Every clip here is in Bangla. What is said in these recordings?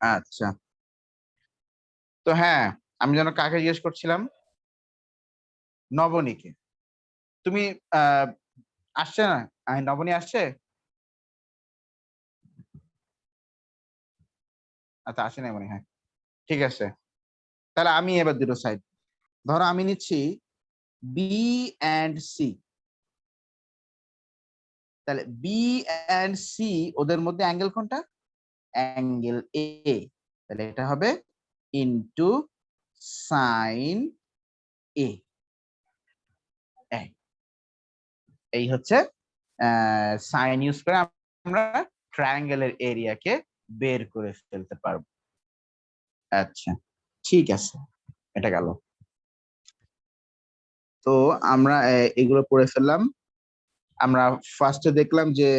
আচ্ছা, তো হ্যাঁ, আমি যেন কাকে জিজ্ঞেস করছিলাম? নবনীকে। তুমি আহ আসছে না? নবনী আসছে? আচ্ছা, আসে নাই মনে হয়। ঠিক আছে, তাহলে আমি এবার দুটো সাইড, ধরো আমি নিচ্ছি বি অ্যান্ড সি। তাহলে বি অ্যান্ড সি, ওদের মধ্যে অ্যাঙ্গেল কোনটা? অ্যাঙ্গেল এ। তাহলে এটা হবে ইনটু সাইন এ। এই হচ্ছে সাইন ইউজ করে আমরা ট্রায়াঙ্গেলের এরিয়াকে বের করে ফেলতে পারবো। আচ্ছা, ঠিক আছে, এটা গেল। তো আমরা এগুলো পড়ে ফেললাম। আমরা ফার্স্টে দেখলাম যে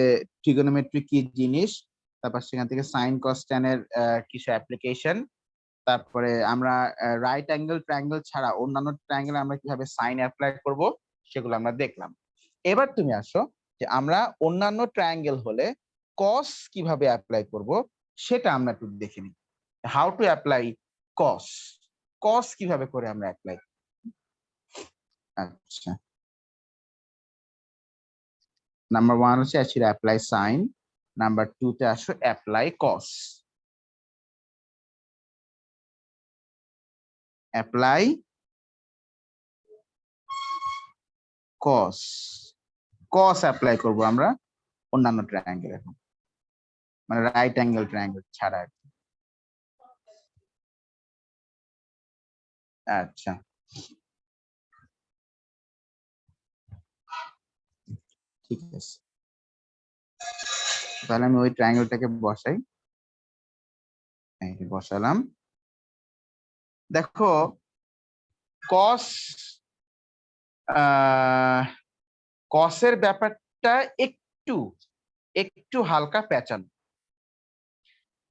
ট্রিগোনোমেট্রি কি জিনিস, তারপর সেখান থেকে সাইন কস ট্যান এর কিছু অ্যাপ্লিকেশন, তারপরে আমরা রাইট অ্যাঙ্গেল ট্রায়াঙ্গেল ছাড়া অন্যান্য ট্রায়াঙ্গেলে আমরা কিভাবে সাইন অ্যাপ্লাই করব সেগুলো আমরা দেখলাম। এবার তুমি আসো যে আমরা অন্যান্য ট্রায়াঙ্গেল হলে কস কিভাবে অ্যাপ্লাই করব সেটা আমরা একটু দেখে নিই। হাউ টু অ্যাপ্লাই কস। কস কিভাবে করে আমরা অ্যাপ্লাই? আচ্ছা, নাম্বার 1 হচ্ছে অ্যাকচুয়ালি অ্যাপ্লাই সাইন, নাম্বার 2 তে আসো অ্যাপ্লাই কস। অ্যাপ্লাই কস, কস অ্যাপ্লাই করব আমরা অন্যান্য ট্রায়াঙ্গেল, এখন মানে রাইট অ্যাঙ্গেল ট্রায়াঙ্গেল ছাড়া আর কি। আচ্ছা, ঠিক আছে, তাহলে আমি ওই ট্রায়াঙ্গেলটাকে বসাই। বসালাম। দেখো কস, কসের ব্যাপারটা একটু একটু হালকা প্যাঁচানো।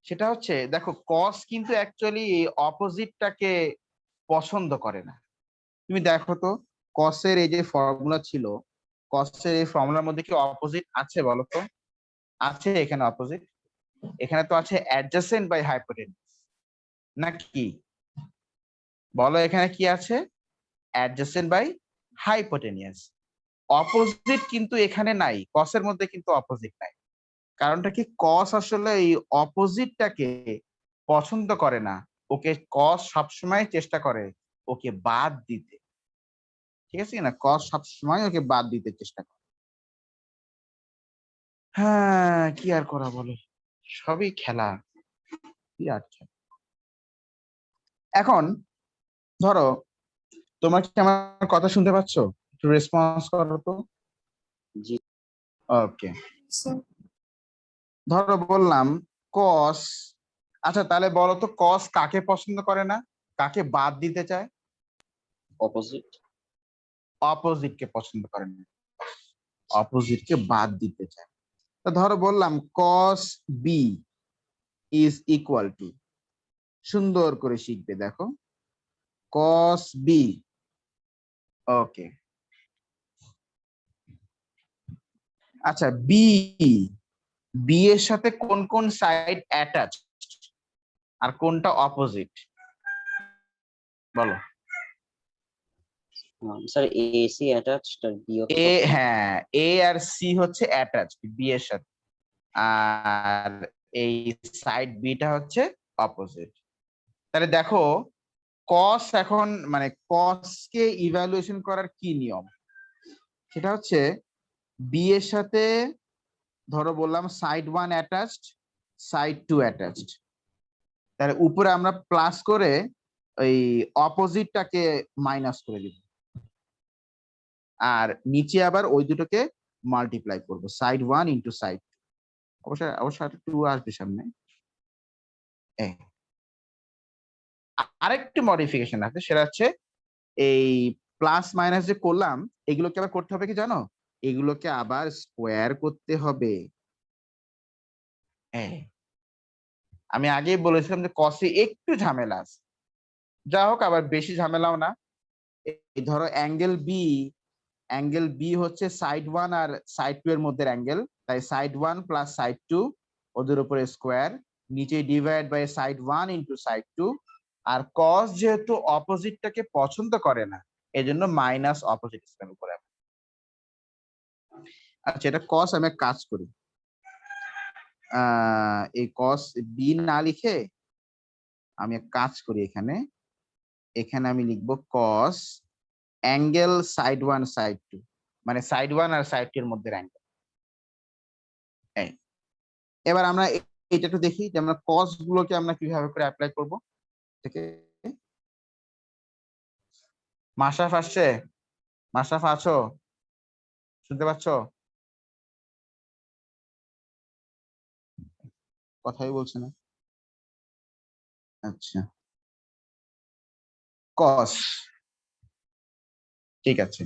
সেটা হচ্ছে, দেখো কস কিন্তু অ্যাকচুয়ালি অপোজিটটাকে পছন্দ করে না। তুমি দেখো তো, কসের এই যে ফর্মুলা ছিল, কসের এই ফর্মুলার মধ্যে কি অপোজিট আছে বলো তো? আছে এখানে অপোজিট? এখানে তো আছে অ্যাডজাসেন্ট বাই হাইপোটেনিউজ, নাকি? বলো এখানে কি আছে? Adjacent by hypotenuse. অপোজিট কিন্তু এখানে নাই, কসের মধ্যে কিন্তু অপোজিট নাই। কারণটা কি? কস আসলে এই অপোজিটটাকে পছন্দ করে না, ওকে কস সবসময় চেষ্টা করে ওকে বাদ দিতে। ঠিক আছে না? কস সবসময় ওকে বাদ দিতে চেষ্টা করে। হ্যাঁ, কি আর করা বলো, সবই খেলা, কি আর খেলা। এখন ধরো, তোমরা কি আমার কথা শুনতে পাচ্ছ? একটু রেসপন্স করো তো। জি ওকে, ধরো বললাম কস। আচ্ছা, তাহলে বলো তো কস কাকে পছন্দ করে না, কাকে বাদ দিতে চায়? অপোজিট। অপোজিট কে পছন্দ করে না, অপোজিট কে বাদ দিতে চায়। তো ধরো বললাম cos B is equal to, সুন্দর করে শিখবে দেখো, কস বি। ওকে, আচ্ছা বি, বি এর সাথে কোন কোন সাইড অ্যাটাচ আর কোনটা অপোজিট বলো? স্যার এসি অ্যাটাচড আর বি হচ্ছে এ, opposite। হ্যাঁ, এ আর সি হচ্ছে অ্যাটাচ বি এর সাথে, আর এই সাইড বিটা হচ্ছে অপোজিট। তাহলে দেখো কস এখন মানে কস কে ইভ্যালুয়েশন করার কি নিয়ম? সেটা হচ্ছে বি এর সাথে ধরো বললাম সাইড 1 অ্যাটাচড, সাইড 2 অ্যাটাচড, তাহলে উপরে আমরা প্লাস করে ওই অপোজিটটাকে মাইনাস করে দিব, আর নিচে আবার ওই দুটোকে মাল্টিপ্লাই করব, সাইড 1 ইনটু সাইড। অবশ্যই অবশ্যই 2 আসবে সামনে। আরেকটি মডিফিকেশন আছে, সেটা হচ্ছে এই প্লাস মাইনাস যে করলাম, এগুলোকে আবার করতে হবে কি জানো? এগুলোকে আবার স্কোয়ার করতে হবে। আমি আগেই বলেছিলাম যে কসে একটু ঝামেলা আছে, যা হোক আবার বেশি ঝামেলাও না। এই ধরো অ্যাঙ্গেল বি হচ্ছে সাইড 1 আর সাইড 2 এর মধ্যে অ্যাঙ্গেল, তাই সাইড 1 প্লাস সাইড 2 ওদের উপরে স্কোয়ার, নিচে ডিভাইড বাই সাইড 1 ইনটু সাইড 2, আর কস যেহেতু অপোজিটটাকে পছন্দ করে না এজন্য মাইনাস অপোজিট স্কয়ার উপরে। আচ্ছা এটা কস আমি এক কাজ করি, এই কস বি না লিখে আমি এক কাজ করি, এখানে এখানে আমি লিখবো কস অ্যাঙ্গেল সাইড 1 সাইড 2, মানে সাইড 1 আর সাইড 2 এর মধ্যে অ্যাঙ্গেল। এবার আমরা এটা একটু দেখি যে আমরা কস গুলোকে আমরা কিভাবে করে অ্যাপ্লাই করব। ঠিক আছে, মাশরাফ আসছে? মাশরাফ আছো? শুনতে পাচ্ছ? কথাই বলছে না। আচ্ছা, কস, ঠিক আছে।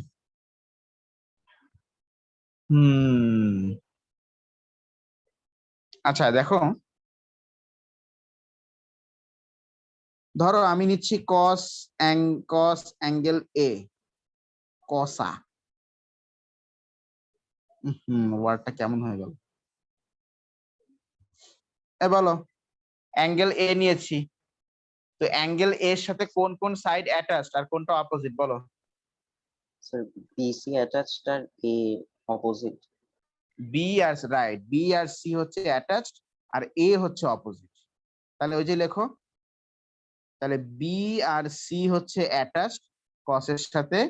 আচ্ছা দেখো, ধরো আমি নিচ্ছি কস অ্যাঙ্গেল এ, কসা। ওয়ার্ডটা কেমন হয়ে গেল? বলো, অ্যাঙ্গেল এ নিয়েছি, তো অ্যাঙ্গেল এর সাথে কোন কোন সাইড অ্যাটাচড আর কোনটা অপোজিট বলো? স্যার বিসি অ্যাটাচড আর এ অপোজিট। বি আর রাইট, বি আর সি হচ্ছে অ্যাটাচড আর এ হচ্ছে অপোজিট। তাহলে ওই যে লেখো, তাহলে বি আর সি হচ্ছে অ্যাটাচড কসের সাথে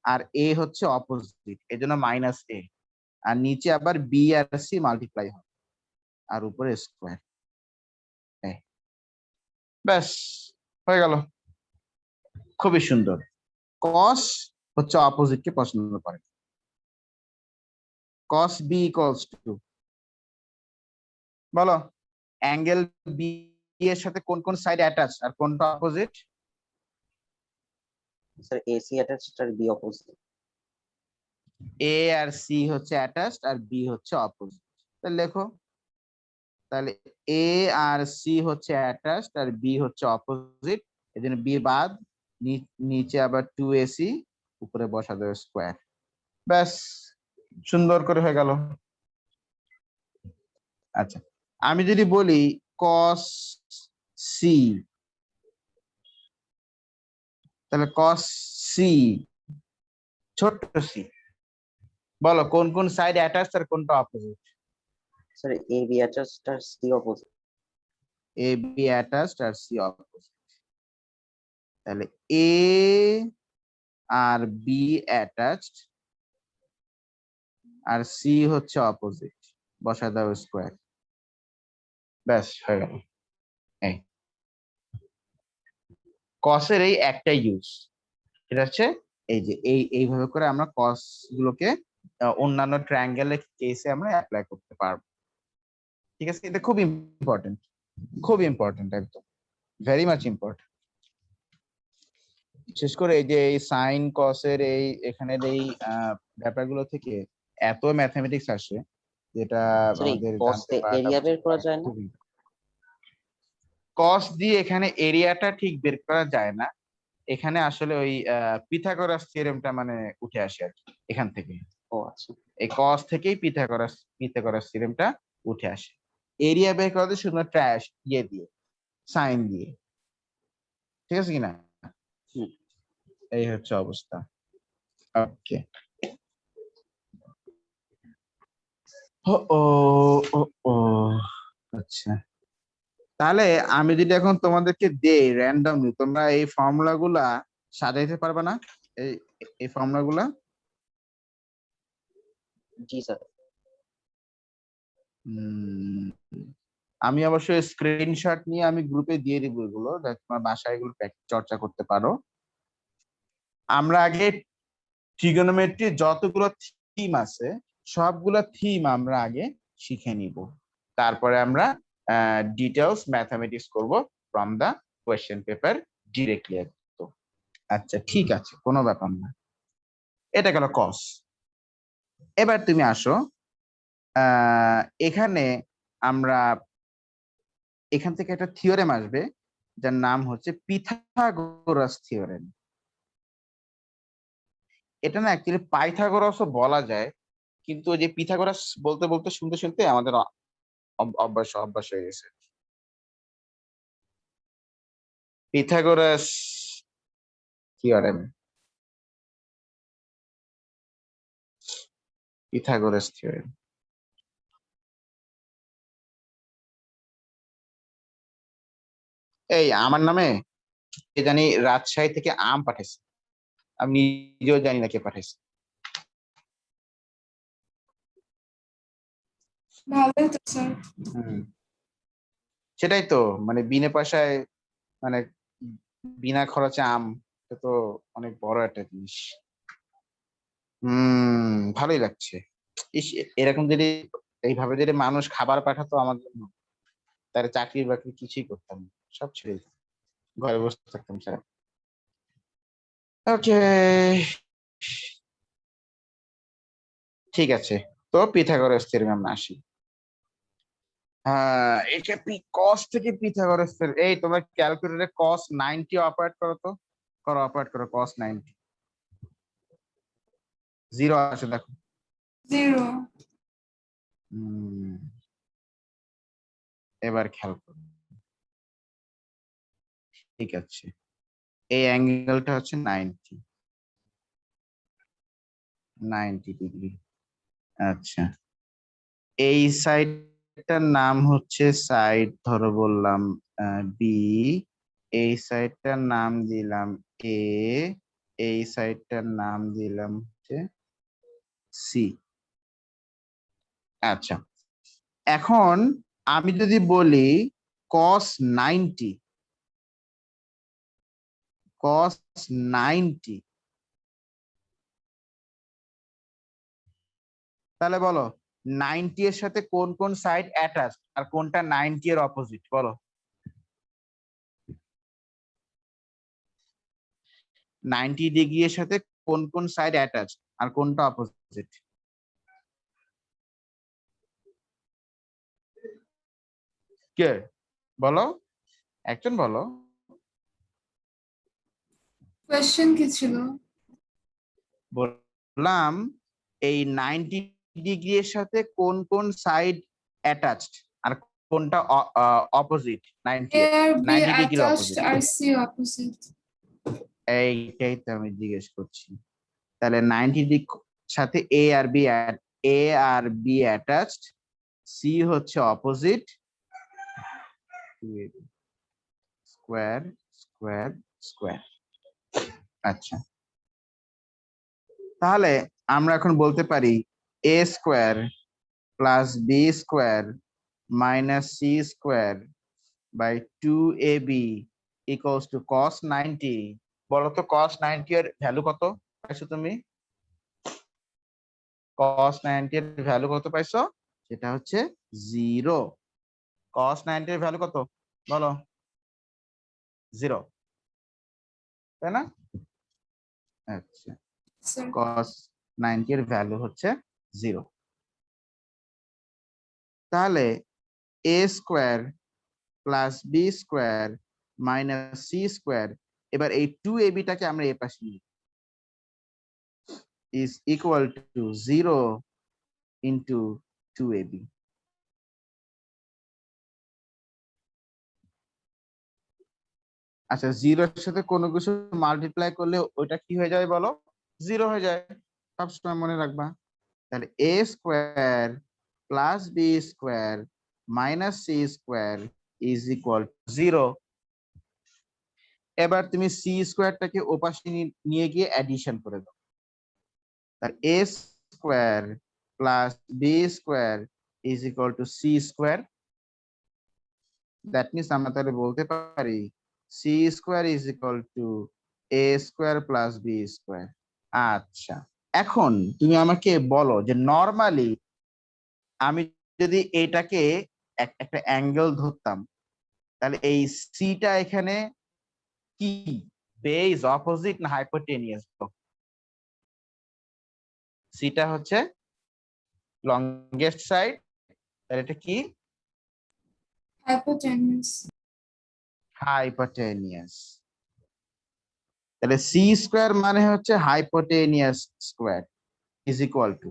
আর এ হচ্ছে অপোজিট, এজন্য মাইনাস এ, আর নিচে আবার বি আর সি মাল্টিপ্লাই হবে আর উপরে স্কোয়ার। ব্যাস হয়ে গেল, খুবই সুন্দর। কস হচ্ছে অপোজিটকে পছন্দ করে। কস বি ইকুয়ালস টু, বলো অ্যাঙ্গেল বি এর সাথে কোন কোন সাইড অ্যাটাচ আর কোনটা অপোজিট? স্যার এসি অ্যাটাচড আর বি অপোজিট। এ আর সি হচ্ছে অ্যাটাচড আর বি হচ্ছে অপোজিট। তাহলে লেখো, তাহলে এ আর সি হচ্ছে অ্যাটাচড আর বি হচ্ছে অপোজিট, এজন্য বি বাদ, নিচে আবার 2ac, উপরে বসা দেবে স্কোয়ার। ব্যাস সুন্দর করে হয়ে গেল। আচ্ছা আমি যদি বলি কস সি, তাহলে কস সি ছোট্ট সি, বলো কোন কোন সাইড অ্যাটাচড আর কোনটা opposite? Sir A B attached আর C opposite. A B attached আর সি অপোজিট, তাহলে এ আর বি অ্যাটাচড আর সি হচ্ছে অপোজিট, বসায় দাও স্কোয়ার। ব্যাস হয়ে গেল। এই কসের এই একটা ইউজ, সেটা হচ্ছে এই যে এইভাবে করে আমরা কস গুলোকে অন্যান্য ট্রায়াঙ্গেলের কেসে আমরা অ্যাপ্লাই করতে পারবো। ঠিক আছে, এটা খুব ইম্পর্টেন্ট, খুব ইম্পর্টেন্ট, একদম ভেরি মাচ ইম্পর্টেন্ট। বিশেষ করে এই যে এই সাইন কসের এই এখানের এই ব্যাপারগুলো থেকে এত ম্যাথমেটিক্স আসে, যেটা স্যার এই আমাদের কস জানতে পারাটা এরিয়া বের করা যায় না? খুবই। কস দিয়ে এখানে এরিয়াটা ঠিক বের করা যায় না, এখানে আসলে ওই পিথাগোরাস থিওরেমটা মানে উঠে আসে আর কি এখান থেকে। ও আচ্ছা। এই কস থেকেই পিথাগোরাস থিওরেমটা উঠে আসে। এরিয়া বের করা যায় শুধু ট্র্যাশ দিয়ে সাইন দিয়ে, ঠিক আছে কিনা? এই হচ্ছে অবস্থা। ওকে, ও ও ও ও আচ্ছা, তাহলে আমি যদি এখন তোমাদেরকে দেই র্যান্ডমলি, তোমরা এই ফর্মুলা গুলা সাজাইতে পারবে না? এই এই ফর্মুলা গুলা? জি স্যার। আমি অবশ্যই স্ক্রিনশট নিয়ে আমি গ্রুপে দিয়ে দিব এগুলো, যাতে তোমার বাসায় এগুলো চর্চা করতে পারো। আমরা আগে ট্রিগোনোমেট্রি যতগুলো থিম আছে সবগুলো থিম আমরা আগে শিখে নিব, তারপরে আমরা ডিটেলস ম্যাথমেটিক্স করব from the question paper directly একদম। আচ্ছা ঠিক আছে, কোনো ব্যাপার না। এটা গেল কস। এবার তুমি আসো, এখানে আমরা এখান থেকে একটা থিওরেম আসবে যার নাম হচ্ছে পিথাগোরাস থিওরেম। এটা না অ্যাকচুয়ালি পাইথাগোরাসও বলা যায়, কিন্তু ওই যে পিথাগোরাস বলতে বলতে শুনতে শুনতে আমাদের অভ্যাস হয়ে গেছে। Pythagoras theorem, Pythagoras theorem. এই আমার নামে কে জানি রাজশাহী থেকে আম পাঠাইছে, আমি নিজেও জানি না কে পাঠাইছে। ভালোই তো স্যার। হুম, সেটাই তো, মানে বিনা পয়সায়, মানে বিনা খরচে আম, এটা তো অনেক বড় একটা জিনিস। ভালোই লাগছে। ইস, এরকম যদি এইভাবে যদি মানুষ খাবার পাঠাতো আমার জন্য, তাহলে চাকরি বাকরি কিছুই করতাম না, সব ছেড়ে দিতাম, ঘরে বসে থাকতাম স্যার। ওকে, ঠিক আছে, তো পিথাগোরাস থিওরেমে আমরা আসি। এটা কস থেকে পিথাগোরাস থিওরেম। এই তোমরা ক্যালকুলেটরে কস 90 অপারেট করো তো, করো, অপারেট করো কস 90। জিরো আছে দেখো। 0। হুম, এবার খেয়াল করো, ঠিক আছে, এই অ্যাঙ্গেলটা হচ্ছে 90 ডিগ্রি। আচ্ছা, এই সাইডটার নাম হচ্ছে সাইড, ধরো বললাম বি, এই সাইডটার নাম দিলাম এ, এই সাইডটার নাম দিলাম হচ্ছে সি। আচ্ছা, এখন আমি যদি বলি কস 90, কস 90, তাহলে বলো 90 এর সাথে কোন কোন সাইড অ্যাটাচ আর কোনটা 90 এর অপোজিট, বলো। 90 ডিগ্রি এর সাথে কোন কোন সাইড অ্যাটাচ আর কোনটা অপোজিট? কে বলো, একজন বলো। কোয়েশ্চেন কি ছিল? বললাম এই 90 ডিগ্রি এর সাথে কোন কোন সাইড অ্যাটাচড আর কোনটা অপোজিট 90 A এর, আর B 90 ডিগ্রির attached অপোজিট। আর C opposite. এইটাই তো আমি জিজ্ঞেস করছি। তাহলে 90 ডিগ্রি সাথে এ আর বি অ্যাটাচড, সি হচ্ছে অপোজিট, স্কোয়ার স্কোয়ার স্কোয়ার। আচ্ছা, তাহলে আমরা এখন বলতে পারি A square plus B square minus C square by 2ab equals to cos 90। বলো তো কস 90 এর ভ্যালু কত পাইছো তুমি? কস 90 এর ভ্যালু কত পাইছো? সেটা হচ্ছে 0। কস 90 এর ভ্যালু কত বলো? 0, তাই না? আচ্ছা, স্যার কস 90 এর ভ্যালু হচ্ছে 0। তাহলে A square plus B square minus C square, এবার এই 2ab টাকে আমরা এ পাশে নিই, is equal to 0 into 2ab। আচ্ছা, 0 এর সাথে কোনো কিছু মাল্টিপ্লাই করলে ওইটা কি হয়ে যায় বলো? 0 হয়ে যায়, সবসময় মনে রাখবা। তাহলে A square plus B square minus C square is equal to 0। এবার তুমি সি স্কোয়ারটাকে ওপাশে নিয়ে গিয়ে অ্যাডিশন করে দাও। তার A square plus B square is equal to C square. That means আমরা তাহলে বলতে পারি C square is equal to A square plus B square. আচ্ছা, এখন তুমি আমাকে বলো যে নর্মালি আমি যদি এটাকে একটা অ্যাঙ্গেল ধরতাম, তাহলে এই সিটা এখানে কি, বেজ, অপোজিট না হাইপোটেনিয়াস? সিটা হচ্ছে লংগেস্ট সাইড, তাহলে এটা কি? hypotenuse. হাইপোটেনিয়াস। তাহলে সি স্কোয়ার মানে হচ্ছে hypotenuse square is equal two,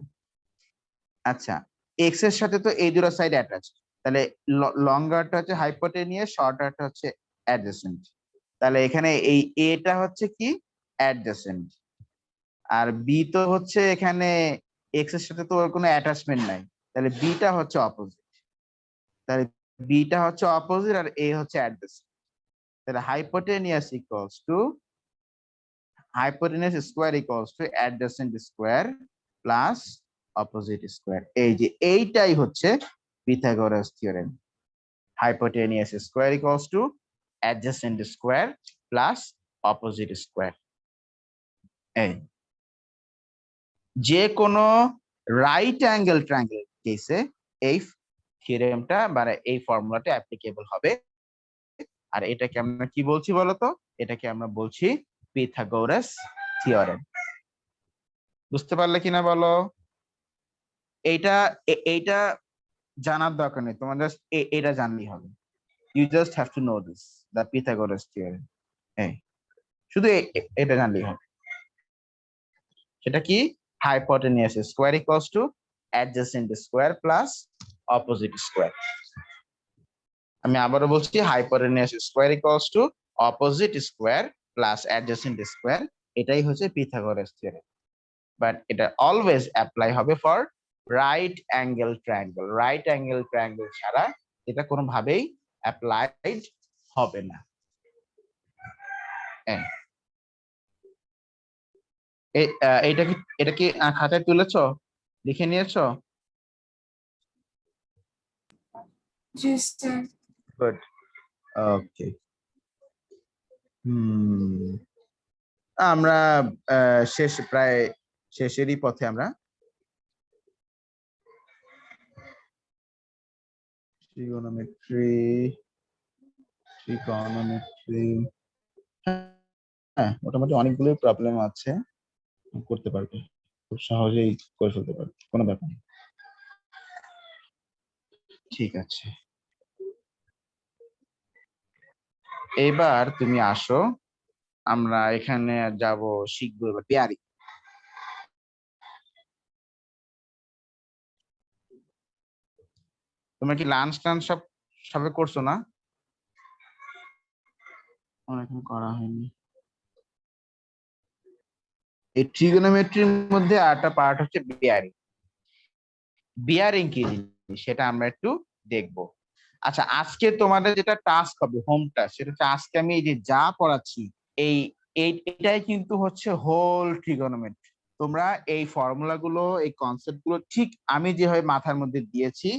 আচ্ছা, এক্স এর সাথে তো এই দুটো সাইড অ্যাটাচ, তাহলে লঙ্গারটা হচ্ছে হাইপোটেনিয়াস, শর্টারটা হচ্ছে অ্যাডজেসেন্ট। তাহলে এখানে এই এটা হচ্ছে কি অ্যাডজেসেন্ট, আর বি তো হচ্ছে এখানে এক্স এর সাথে তো ওর কোনো অ্যাটাচমেন্ট নাই, তাহলে বিটা হচ্ছে অপোজিট। তাহলে বিটা হচ্ছে অপোজিট আর এ হচ্ছে অ্যাডজেসেন্ট। তাহলে hypotenuse equals to hypotenuse square equals to adjacent square plus opposite square। এই যে এইটাই হচ্ছে Pythagoras theorem. hypotenuse square equals to adjacent square plus opposite square। এই যে কোনো রাইট অ্যাঙ্গেল ট্রায়াঙ্গেল কেসে এই থিওরেমটা মানে এই ফর্মুলাটা অ্যাপ্লিকেবল হবে। আর এটাকে আমরা কি বলছি বলতো? এটাকে আমরা বলছি পিথাগোরাস থিওরেম। বুঝতে পারলে কিনা বলো? এইটা এইটা জানার দরকার নেই, তোমার জাস্ট এটা জানলেই হবে। You just have to know this, the Pythagoras theorem. এই শুধু এটা জানলেই হবে। সেটা কি? Hypotenuse square equals to adjacent square plus opposite square. আমি আবারও বলছি, hypotenuse square equals to opposite square plus adjacent square. এটাই হচ্ছে পিথাগোরাস থিওরেম। বাট এটা অলওয়েজ অ্যাপ্লাই হবে for right angle triangle. Right angle triangle ছাড়া এটা কোনোভাবেই অ্যাপ্লাইড হবে না। এটা কি খাতায় তুলেছো, লিখে নিয়েছো? জি স্যার। গুড, ওকে। আমরা প্রায় শেষেরই পথে। আমরা ট্রিগোনোমেট্রি হ্যাঁ, মোটামুটি অনেকগুলো প্রবলেম আছে, করতে পারবে, খুব সহজেই করে ফেলতে পারবে, কোনো ব্যাপার নেই। ঠিক আছে, এবার তুমি আসো, আমরা এখানে যাব, শিখবো এবার পেয়ারিং। তোমরা কি লাঞ্চ টাঞ্চ সবে করছো না? এখন করা হয়নি। এই ট্রিগোনোমেট্রির মধ্যে আরেকটা পার্ট হচ্ছে বিয়ারিং। বিয়ারিং কি জিনিস সেটা আমরা একটু দেখবো। আচ্ছা, আজকে তোমাদের যেটা টাস্ক হবে, হোম টাস্ক, সেটা হচ্ছে আজকে আমি এই যে যা পড়াচ্ছি এই এটাই কিন্তু হচ্ছে হোল ট্রিগোনোমেট্রি। তোমরা এই ফর্মুলা গুলো, এই কনসেপ্ট গুলো ঠিক আমি যেভাবে মাথার মধ্যে দিয়েছি,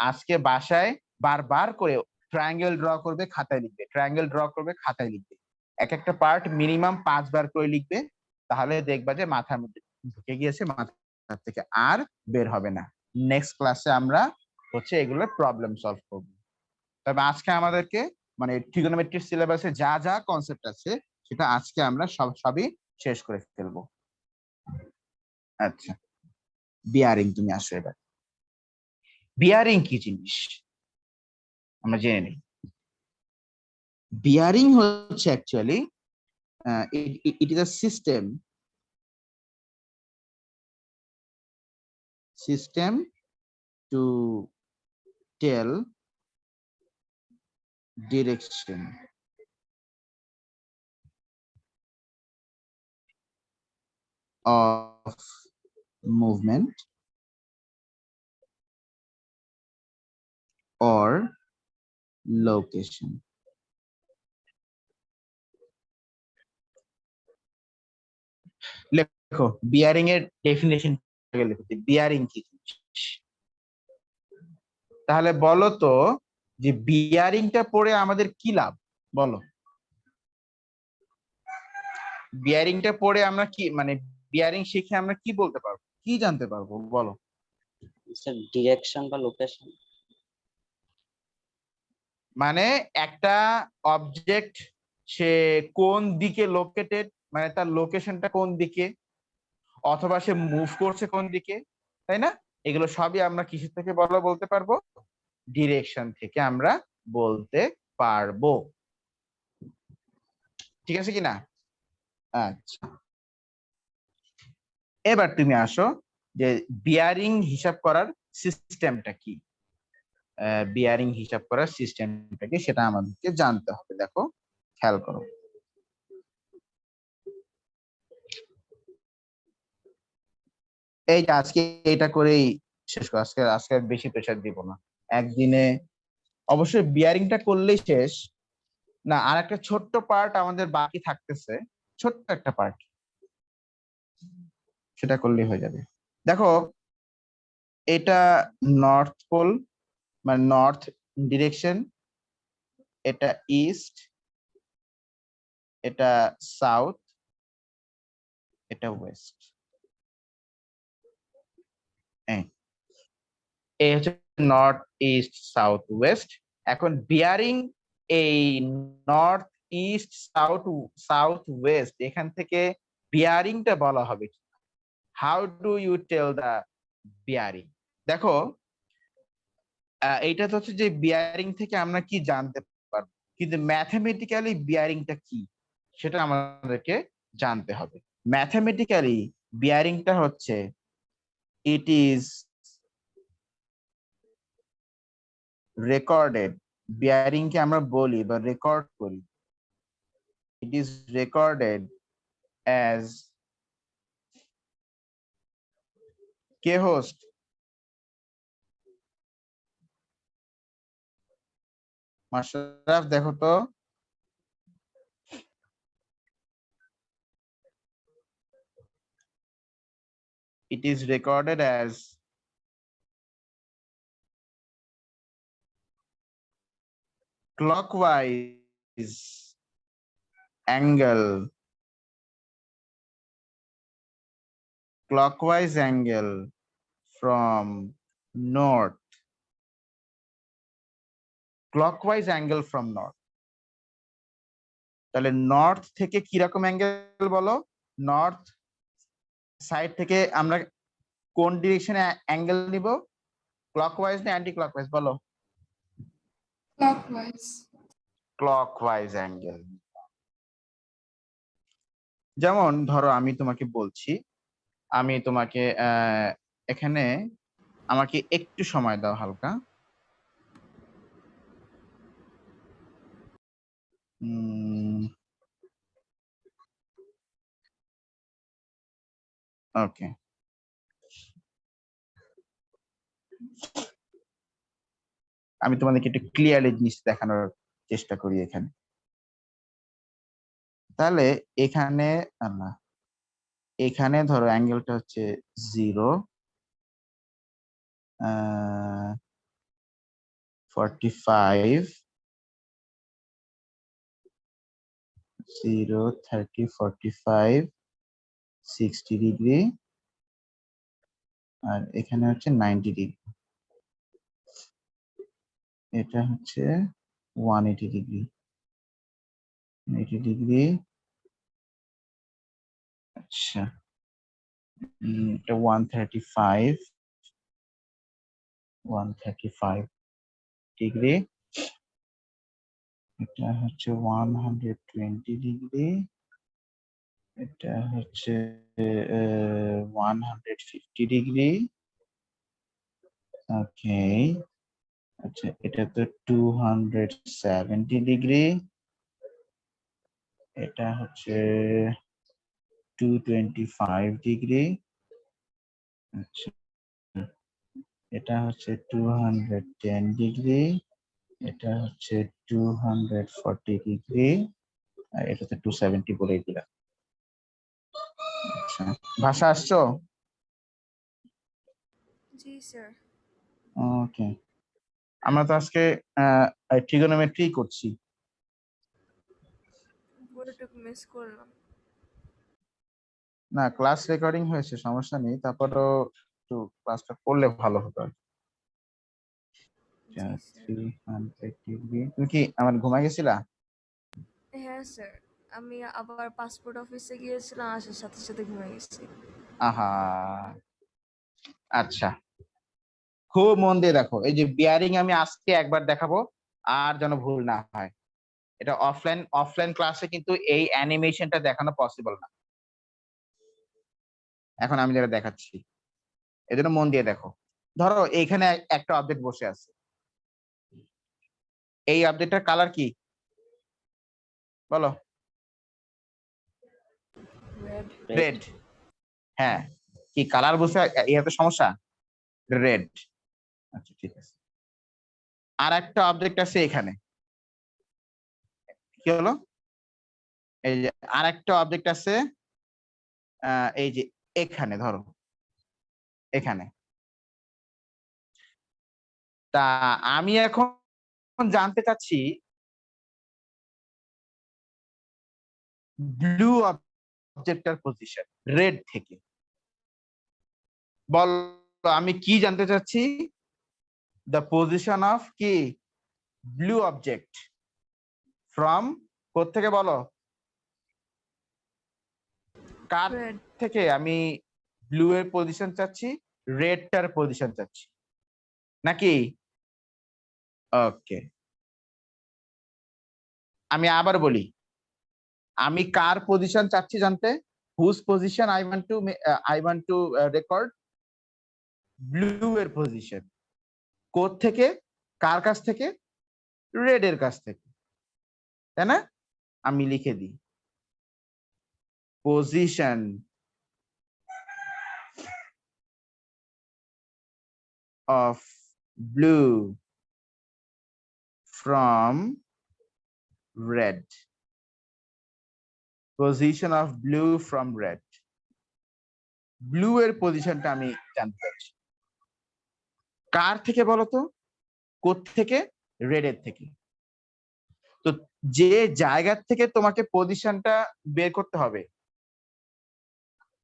আজকে বাসায় বারবার করে ট্রায়াঙ্গেল ড্র করবে, খাতায় লিখবে, ট্রায়াঙ্গেল ড্র করবে, খাতায় লিখবে। এক একটা পার্ট মিনিমাম 5 বার করে লিখবে, তাহলে দেখবা যে মাথার মধ্যে ঢুকে গিয়েছে, মাথা থেকে আর বের হবে না। নেক্সট ক্লাসে আমরা হচ্ছে এগুলোর প্রবলেম সলভ করব। তবে আজকে আমাদেরকে মানে ট্রিগোনোমেট্রি সিলেবাসে যা যা কনসেপ্ট আছে সেটা আজকে আমরা সবই শেষ করে ফেলবো। আচ্ছা, বিয়ারিং তুমি আসো এবার। বিয়ারিং কি জিনিস আমরা জেনে নিই। বিয়ারিং হচ্ছে actually it is a system to tell direction of movement or location। লেখো বিয়ারিং এর ডেফিনেশন। বিয়ারিং কি জিনিস? তাহলে বলো তো যে বিয়ারিংটা পড়ে আমাদের কি লাভ, বলো। বিয়ারিংটা পড়ে আমরা কি মানে বিয়ারিং শিখে আমরা কি বলতে পারবো, কি জানতে পারবো, বলো। স্যার ডিরেকশন বা লোকেশন। মানে একটা অবজেক্ট সে কোন দিকে লোকেটেড, মানে তার লোকেশনটা কোন দিকে, অথবা সে মুভ করছে কোন দিকে, তাই না? এগুলো সবই আমরা কিসের থেকে বলতে পারবো? ডিরেকশন থেকে আমরা বলতে পারবো। ঠিক আছে কিনা? আচ্ছা, এবার তুমি আসো যে বিয়ারিং হিসাব করার সিস্টেমটা কি। বিয়ারিং হিসাব করার সিস্টেমটা কি সেটা আমাদেরকে জানতে হবে। দেখো, খেয়াল করো, এই যে আজকে এটা করেই শেষ করো, আজকে আজকে আর বেশি প্রেসার দিব না একদিনে। অবশ্যই বিয়ারিংটা করলেই শেষ না, আর একটা ছোট্ট পার্ট আমাদের বাকি থাকতেছে, ছোট্ট একটা পার্ট, সেটা করলেই হয়ে যাবে। দেখো এটা নর্থ পোল মানে নর্থ ডিরেকশন, এটা ইস্ট, এটা সাউথ, এটা ওয়েস্ট। এই হচ্ছে নর্থ ইস্ট সাউথ ওয়েস্ট। এখন বিয়ারিং এই north east south south west এখান থেকে বিয়ারিংটা বলা হবে। How do you tell the bearing? দেখো এইটা তো হচ্ছে যে বিয়ারিং থেকে আমরা কি জানতে পারবো, কিন্তু ম্যাথমেটিক্যালি বিয়ারিংটা কি সেটা আমাদেরকে জানতে হবে। ম্যাথমেটিক্যালি বিয়ারিংটা হচ্ছে ইট ইজ রেকর্ডেড। বিয়ারিং কে আমরা বলি বা রেকর্ড করি, ইট ইজ রেকর্ডেড অ্যাজ কে হোস্ট মাশরাফ দেখো তো, it is recorded as clockwise angle, clockwise angle from north, clockwise angle from north। তাহলে নর্থ থেকে কি রকম অ্যাঙ্গেল বলো? নর্থ সাইড থেকে আমরা কোন ডিরেকশনে অ্যাঙ্গেল নিব? ক্লকওয়াইজ না অ্যান্টি ক্লকওয়াইজ বলো? Clockwise. Clockwise angle. যেমন ধরো আমি তোমাকে বলছি, আমি তোমাকে এখানে আমাকে একটু সময় দাও হালকা। ওকে, আমি তোমাদেরকে একটু ক্লিয়ারলি জিনিস দেখানোর চেষ্টা করি এখানে। তাহলে এখানে না, এখানে ধরো অ্যাঙ্গেলটা হচ্ছে 0, 45, 0, 30, 45, 60 ডিগ্রি, আর এখানে হচ্ছে 90 ডিগ্রি, এটা হচ্ছে 180 ডিগ্রি, 80 ডিগ্রি। আচ্ছা, এটা 135, 135 ডিগ্রি, এটা হচ্ছে 120 ডিগ্রি, এটা হচ্ছে 150 ডিগ্রি। ওকে, আচ্ছা এটা তো 270 ডিগ্রি, এটা হচ্ছে 225 ডিগ্রি, আচ্ছা এটা হচ্ছে 210 ডিগ্রি, এটা হচ্ছে 240 ডিগ্রি, আর এটাতে 270 বলেই দিলাম। আচ্ছা, ভাষা আসছো? জি স্যার। ওকে, আমরা তো আজকে ট্রিগোনোমেট্রি করছি। পুরোটুকু মিস করলাম। না, ক্লাস রেকর্ডিং হয়েছে, সমস্যা নেই, তারপরও একটু ক্লাসটা করলে ভালো হতো আর কি। জি স্যার। 300 ডিগ্রি। তুমি কি আমার ঘুমাই গেছিলা? হ্যাঁ স্যার, আমি আবার পাসপোর্ট অফিসে গিয়েছিলাম, আসার সাথে সাথে ঘুমিয়ে গেছি। আহা, আচ্ছা খুব মন দিয়ে দেখো, এই যে বিয়ারিং আমি আজকে একবার দেখাবো, আর যেন ভুল না হয়। এটা অফলাইন ক্লাসে কিন্তু এই অ্যানিমেশনটা দেখানো পসিবল না, এখন আমি যেটা দেখাচ্ছি, এজন্য মন দিয়ে দেখো। ধরো এইখানে একটা অবজেক্ট বসে আছে, এই অবজেক্টটার কালার কি বলো? রেড। রেড। হ্যাঁ, কি কালার বুঝতে এত সমস্যা? রেড। আচ্ছা ঠিক আছে। আর একটা অবজেক্ট আছে এখানে, কি হলো? এই যে আর একটা অবজেক্ট আছে, এই যে এখানে ধরো, এখানে। তা আমি এখন জানতে চাচ্ছি ব্লু অবজেক্টের পজিশন রেড থেকে। বল, আমি কি জানতে চাচ্ছি? দ্য পজিশন অফ কি ব্লু অবজেক্ট ফ্রম কোত্থেকে বলো? কার রেড। থেকে আমি ব্লু এর পজিশন চাচ্ছি, রেডটার পজিশন চাচ্ছি নাকি? ওকে, আমি আবার বলি, আমি কার পজিশন চাচ্ছি জানতে? Whose position I want to record? Blue এর পজিশন। কোথ থেকে? কার কাছ থেকে? রেড এর কাছ থেকে, তাই না? আমি লিখে দিই position of blue from red. Position of blue from red. Blue এর পজিশনটা আমি জানতে চাচ্ছি কার থেকে বলতো? কোথ থেকে? রেড এর থেকে। তো যে জায়গা থেকে তোমাকে পজিশনটা বের করতে হবে,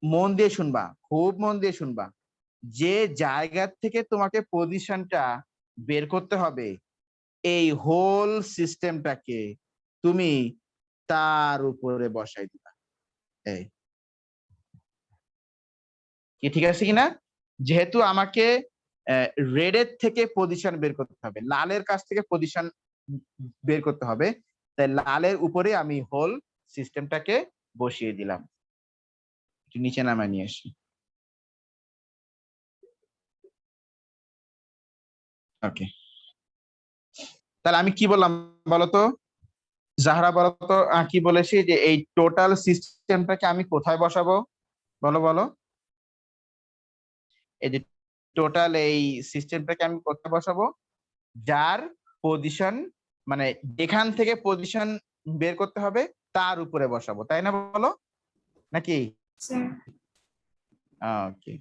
মন দিয়ে শুনবা, খুব মন দিয়ে শুনবা, যে জায়গা থেকে তোমাকে পজিশনটা বের করতে হবে, এই হোল সিস্টেমটাকে তুমি তার উপরে বসাই দিবা। এই কি ঠিক আছে কিনা? যেহেতু আমাকে রেডের থেকে পজিশন বের করতে হবে, লালের কাছ থেকে পজিশন বের করতে হবে, তাই লালের উপরে আমি হোল সিস্টেমটাকে বসিয়ে দিলাম। একটু নিচে নামায় নিয়ে আসি। ওকে, তাহলে আমি কি বললাম বলতো জাহরা? বলতো কি বলেছি যে এই টোটাল সিস্টেমটাকে আমি কোথায় বসাবো? বলো বলো। এই যে টোটাল এই সিস্টেমটাকে আমি কোথায় বসাবো? যার পজিশন, মানে যেখান থেকে পজিশন বের করতে হবে তার উপরে বসাবো, তাই না? বলো নাকি? স্যার। ওকে,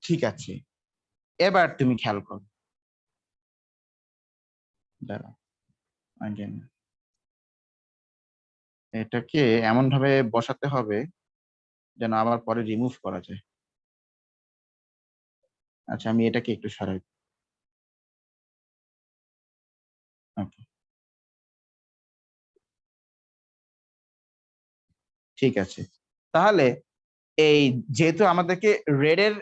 ঠিক আছে। এবার তুমি খেয়াল করো, দাঁড়াও, again, এটাকে এমন ভাবে বসাতে হবে যেন আবার পরে রিমুভ করা যায়। আচ্ছা, আমি এটাকে একটু সরাই। ওকে, ঠিক আছে। তাহলে এই যেহেতু আমাদেরকে রেড এর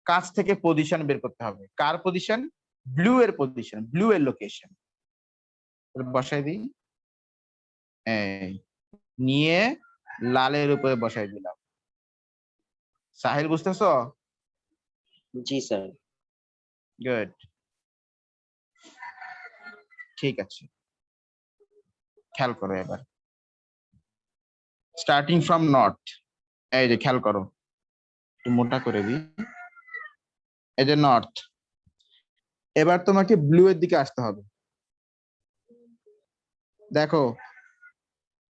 কাছ থেকে পজিশন বের করতে হবে, কার পজিশন? ব্লু এর পজিশন, ব্লু এর লোকেশন বসাই দিই। এই নিয়ে লালের উপরে বসাই দিলাম। সাহিল বুঝতেছো? জি স্যার। গুড, ঠিক আছে। খেয়াল করো এবার, স্টার্টিং ফ্রম নর্থ। এই যে খেয়াল করো, একটু মোটা করে দিই। এই যে নর্থ। এবার তোমাকে ব্লু এর দিকে আসতে হবে। দেখো,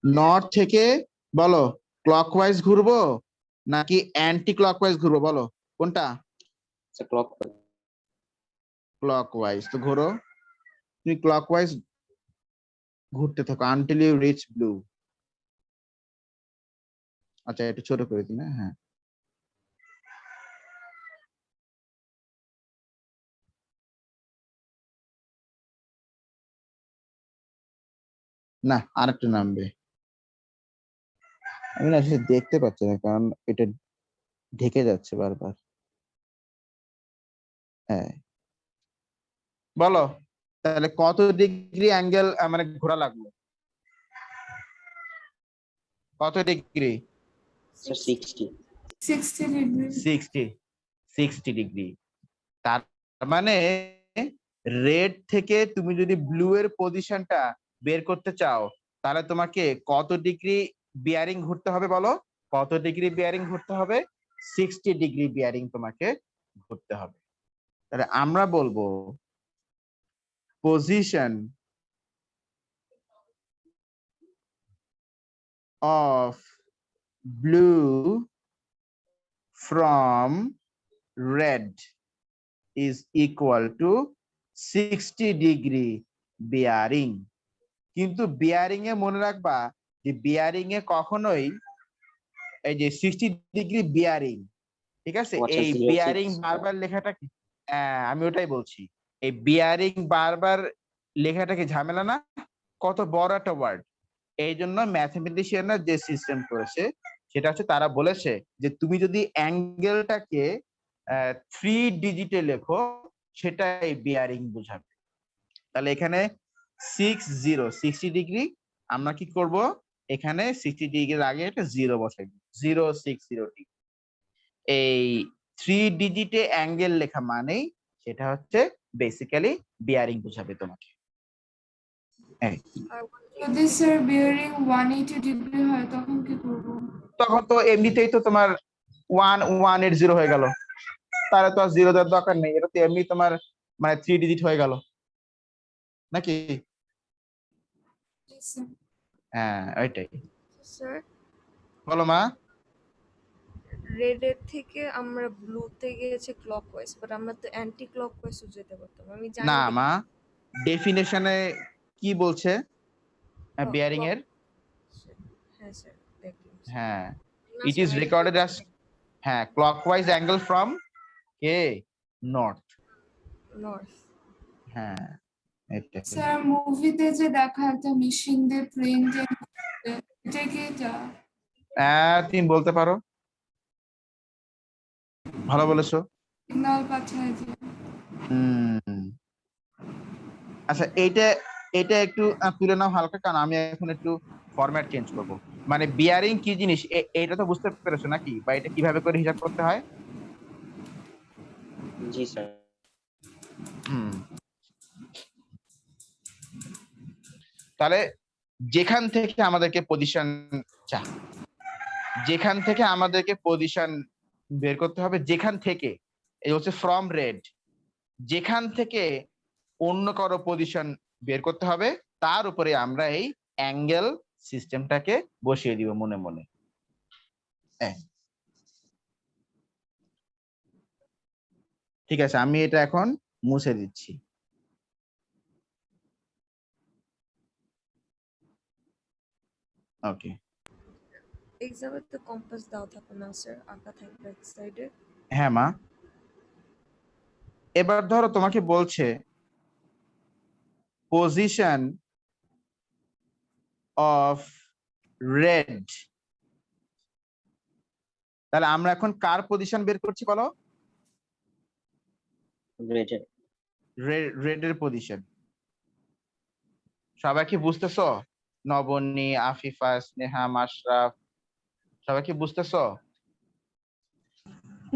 নর্থ থেকে বলো ক্লকওয়াইজ ঘুরবো নাকি অ্যান্টি ক্লকওয়াইজ ঘুরবো? বলো কোনটা? Sir clock. ক্লকওয়াইজ। তো ঘোরো, তুমি ক্লকওয়াইজ ঘুরতে থাকো আনটিল ইউ রিচ ব্লু। আচ্ছা, একটু ছোট করে দিই না? হ্যাঁ, না আরেকটু নামবে। আমি না আসলে দেখতে পাচ্ছি না, কারণ এটা ঢেকে যাচ্ছে বারবার। হ্যাঁ, বলো তাহলে কত ডিগ্রি অ্যাঙ্গেল মানে ঘোরা লাগলো? কত ডিগ্রি? স্যার 60। 60 ডিগ্রি। 60 ডিগ্রি। তার মানে রেড থেকে তুমি যদি ব্লু এর পজিশনটা বের করতে চাও, তাহলে তোমাকে কত ডিগ্রি বিয়ারিং ঘুরতে হবে? বলো কত ডিগ্রি বিয়ারিং ঘুরতে হবে? 60 ডিগ্রি বিয়ারিং তোমাকে ঘুরতে হবে। তাহলে আমরা বলবো position of blue from red is equal to 60 degree bearing. কিন্তু বিয়ারিং এ মনে রাখবা যে বিয়ারিং এ কখনোই এই যে 60 ডিগ্রি বিয়ারিং, ঠিক আছে, ও আচ্ছা, এই 06 বিয়ারিং বারবার লেখাটা কি, আমি ওটাই বলছি, এই বিয়ারিং বারবার লেখাটা কি ঝামেলা না, কত বড় একটা ওয়ার্ড। এই জন্য ম্যাথমেটিশিয়ানরা যে সিস্টেম করেছে সেটা হচ্ছে তারা বলেছে যে তুমি যদি অ্যাঙ্গেলটাকে 3 ডিজিটে লেখো সেটা এই বিয়ারিং বোঝাবে। তাহলে এখানে 60 ডিগ্রি, আমরা কি করব এখানে 60 ডিগ্রির আগে একটা 0 বসাই দিব, 060 ডিগ্রি। এই 3 ডিজিটে অ্যাঙ্গেল লেখা মানেই সেটা হচ্ছে বেসিক্যালি বিয়ারিং বোঝাবে তোমাকে। আর যদি স্যার বিয়ারিং 180 ডিগ্রি হয় তখন কি করব? তখন তো এমনিতেই তো তোমার 180 হয়ে গেল, তাহলে তো আর 0 দেওয়ার দরকার নেই, এটা তো এমনি তোমার মানে 3 ডিজিট হয়ে গেল নাকি? জি স্যার। হ্যাঁ ওইটাই। স্যার বলো মা। রেড এর থেকে আমরা ব্লুতে গিয়েছে ক্লকওয়াইজ, বাট আমরা তো অ্যান্টি ক্লকওয়াইজও যেতে পারতাম। আমি জানি না মা, ডেফিনেশনে কি বলছে বিয়ারিং এর? হ্যাঁ স্যার দেখলাম। হ্যাঁ, it is recorded as হ্যাঁ clockwise angle from K north. North. হ্যাঁ এটা স্যার মুভিতে যে দেখা একটা মেশিন দিয়ে প্লেন যে এটা কি এটা? তুমি বলতে পারো, ভালো বলেছো। সিগন্যাল পাঠায় যে। আচ্ছা এইটা এটা একটু তুলে নাও হালকা, কারণ আমি এখন একটু ফরম্যাট চেঞ্জ করব। মানে বিয়ারিং কি জিনিস এটা তো বুঝতে পেরেছো নাকি, বা এটা কিভাবে করে হিসাব করতে হয়? জি স্যার। তাহলে যেখান থেকে আমাদেরকে পজিশন বের করতে হবে, যেখান থেকে, এই হচ্ছে ফ্রম রেড, যেখান থেকে অন্য কারো পজিশন বের করতে হবে তার উপরে আমরা এই অ্যাঙ্গেল সিস্টেমটাকে বসিয়ে দিব মনে মনে। ঠিক আছে, আমি এটা এখন মুছে দিচ্ছি। ওকে। এক্সামে তো কম্পাস দাও থাকে না স্যার, আঁকা থাকবে এক সাইডে। হ্যাঁ মা, এবার ধরো তোমাকে বলছে পজিশন অফ রেড, তাহলে আমরা এখন কার পজিশন বের করছি বলো? রেডের পজিশন। সবাই কি বুঝতেছো? নবনী, আফিফা, স্নেহা, মাশরাফ, সবাই কি বুঝতেছো?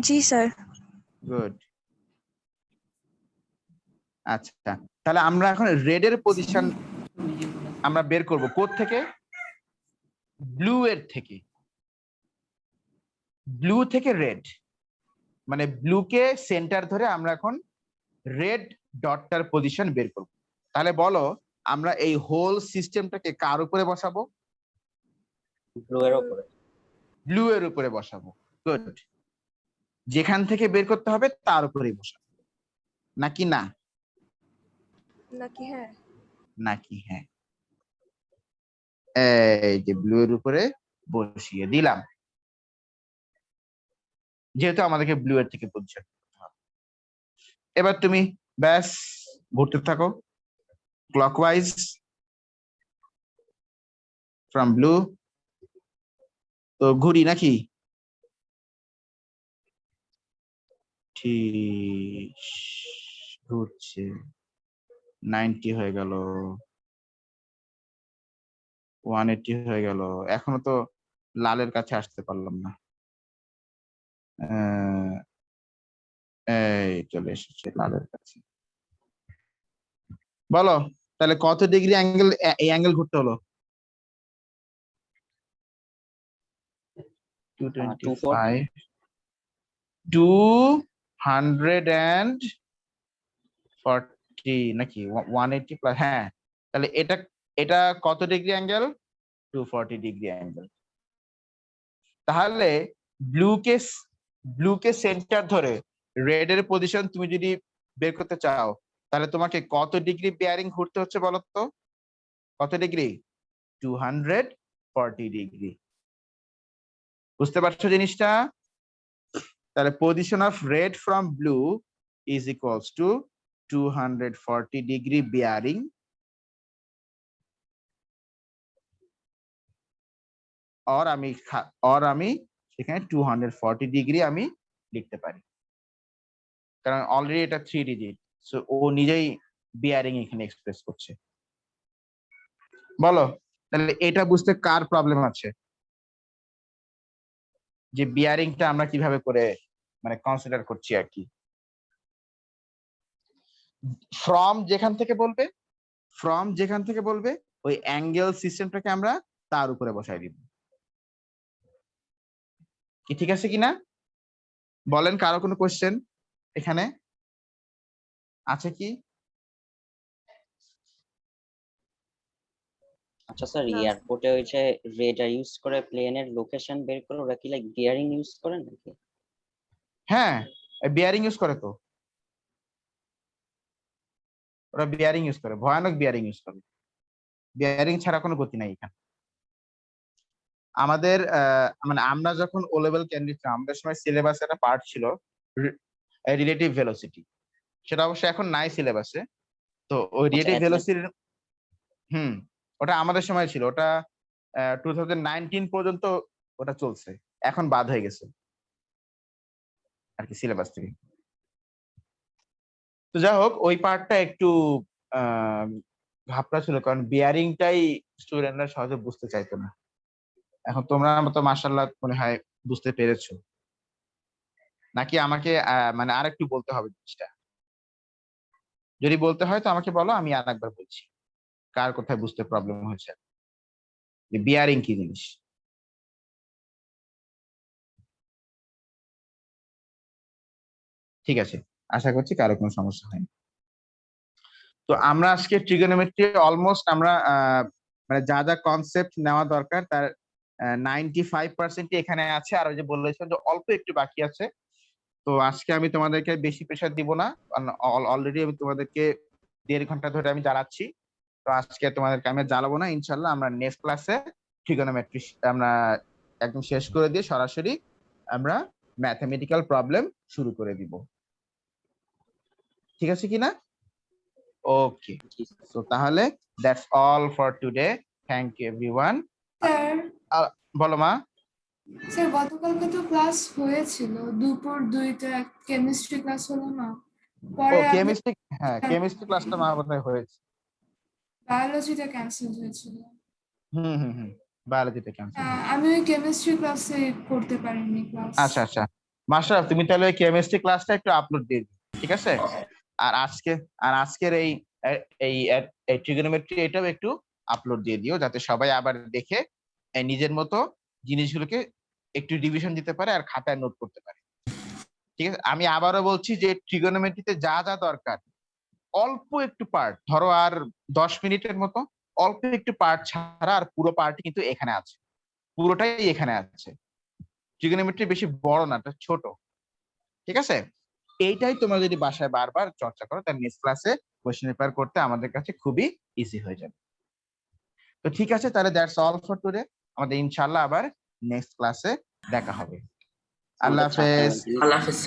জি স্যার। গুড। আচ্ছা, তাহলে আমরা এখন রেডের পজিশন আমরা বের করব কোথা থেকে? ব্লু এর থেকে। ব্লু থেকে রেড, মানে ব্লু কে সেন্টার ধরে আমরা এখন রেড ডটটার পজিশন বের করব। তাহলে বলো আমরা এই হোল সিস্টেমটাকে কার উপরে বসাবো? ব্লু এর উপরে। ব্লু এর উপরে বসাবো। গুড। যেখান থেকে বের করতে হবে তার উপরেই বসাবো, নাকি না? নাকি হ্যাঁ? নাকি হ্যাঁ। এই যে ব্লু এর উপরে বসিয়ে দিলাম, যেহেতু আমাদেরকে ব্লু এর থেকে পজিশন করতে হবে। এবার তুমি ব্যাস ঘুরতে থাকো ক্লকওয়াইজ ফ্রম ব্লু। তো ঘুরি নাকি? ঠিক ঘুরছে, 90 হয়ে গেল, 180 হয়ে গেল, এখনো তো লালের কাছে আসতে পারলাম না। এই চলে এসেছে লালের কাছে। বলো তাহলে কত ডিগ্রি অ্যাঙ্গেল, এই অ্যাঙ্গেল ঘুরতে হলো? 225 240 নাকি 180 প্লাস, হ্যাঁ, তাহলে এটা এটা কত ডিগ্রি অ্যাঙ্গেল? 240 degree angle. তাহলে ব্লুকে সেন্টার ধরে রেড এর পজিশন তুমি যদি বের করতে চাও, তাহলে তোমাকে কত ডিগ্রি বিয়ারিং ঘুরতে হচ্ছে বলো তো? কত ডিগ্রি? 240 ডিগ্রি। বুঝতে পারছো জিনিসটা? তাহলে position of red from blue is equals to 240 degree bearing और আমি সেখানে 240 ডিগ্রি আমি লিখতে পারি, কারণ অলরেডি এটা 3 ডিজিট, সো ও নিজেই বিয়ারিং এখানে এক্সপ্রেস করছে। বলো তাহলে এটা বুঝতে কার প্রবলেম আছে, যে বিয়ারিংটা আমরা কিভাবে করে মানে কনসিডার করছি আর কি। ফ্রম যেখান থেকে বলবে ওই অ্যাঙ্গেল সিস্টেমটাকে আমরা তার উপরে বসাই দিব। কি ঠিক আছে কিনা বলেন? কারো কোনো কোশ্চেন এখানে আছে কি? আচ্ছা স্যার, না। এয়ারপোর্টে ওই যে রেডার ইউজ করে প্লেনের লোকেশন বের করে, ওরা কি লাইক বিয়ারিং ইউজ করে নাকি? হ্যাঁ, বিয়ারিং ইউজ করে তো, ওরা বিয়ারিং ইউজ করে, ভয়ানক বিয়ারিং ইউজ করে। বিয়ারিং ছাড়া কোনো গতি নাই এখানে। আমাদের মানে আমরা যখন ও লেভেল ক্যান্ডিডেট আমাদের সময় সিলেবাসে একটা পার্ট ছিল রিলেটিভ ভেলোসিটি, সেটা অবশ্য এখন নাই সিলেবাসে। তো ওই রিলেটিভ ভেলোসিটির ওটা আমাদের সময় ছিল, ওটা 2019 পর্যন্ত ওটা চলছে, এখন বাদ হয়ে গেছে আর কি সিলেবাস থেকে। তো যাই হোক, ওই পার্টটা একটু ঘাপটা ছিল, কারণ বিয়ারিংটাই স্টুডেন্টরা সহজে বুঝতে চাইতো না। এখন তোমরা তো মাশাআল্লাহ মনে হয় বুঝতে পেরেছো, নাকি আমাকে মানে আরেকটু বলতে হবে জিনিসটা? যদি বলতে হয় তো আমাকে বলো, আমি আরেকবার বলছি কার কোথায় বুঝতে প্রবলেম হয়েছে, যে বিয়ারিং কি জিনিস। ঠিক আছে, আশা করছি কারো কোনো সমস্যা হয়নি। তো আমরা আজকে ট্রিগোনোমেট্রি অলমোস্ট আমরা মানে যা যা কনসেপ্ট নেওয়া দরকার তার 95% এখানে আছে, আর ওই যে বলেছিলাম যে অল্প একটু বাকি আছে। তো আজকে আমি তোমাদেরকে বেশি প্রেশার দিব না, অলরেডি আমি তোমাদেরকে 1.5 ঘন্টা ধরে আমি জ্বালাচ্ছি। তো আজকে তোমাদেরকে আমি জ্বালাবো না, ইনশাল্লাহ আমরা নেক্সট ক্লাসে ট্রিগোনোমেট্রি আমরা একদম শেষ করে দিয়ে সরাসরি আমরা ম্যাথমেটিক্যাল প্রবলেম শুরু করে দিব। ঠিক আছে কিনা? ওকে, সো তাহলে that's all for today. Thank you everyone. Sir বলো মা। স্যার গতকালকে তো ক্লাস হয়েছিল, দুপুর 2টা কেমিস্ট্রি ক্লাস হলো না, ও পরে কেমিস্ট্রি, হ্যাঁ কেমিস্ট্রি ক্লাসটা মা বোধহয় হয়েছে। বায়োলজিটা ক্যান্সেল হয়েছিল। হুম, বায়োলজিতে ক্যান্সেল। আমি ওই কেমিস্ট্রি ক্লাসে করতে পারিনি ক্লাস। আচ্ছা মাশরাফ, তুমি তাহলে ওই কেমিস্ট্রি ক্লাসটা একটু আপলোড দিয়ে দিও, ঠিক আছে? আর আজকের এই এই ট্রিগোনোমেট্রি এটাও একটু আপলোড দিয়ে দিও, যাতে সবাই আবার দেখে নিজের মতো জিনিসগুলোকে একটু রিভিশন দিতে পারে আর খাতায় নোট করতে পারে। ঠিক আছে, আমি আবারও বলছি যে ট্রিগোনোমেট্রিতে যা যা দরকার অল্প একটু পার্ট, ধরো আর 10 মিনিটের মতো অল্প একটু পার্ট ছাড়া আর পুরো পার্ট কিন্তু এখানে আছে, পুরোটাই এখানে আছে। ট্রিগোনোমেট্রি বেশি বড় না, এটা ছোট। ঠিক আছে, এইটাই তোমরা যদি বাসায় বারবার চর্চা করো, তাহলে নেক্সট ক্লাসে কোশ্চেন পেপার করতে আমাদের কাছে খুবই ইজি হয়ে যাবে। তো ঠিক আছে, তাহলে দ্যাটস অল ফর টুডে। আমাদের ইনশাআল্লাহ আবার নেক্সট ক্লাসে দেখা হবে। আল্লাহ হাফেজ। আল্লাহ হাফেজ।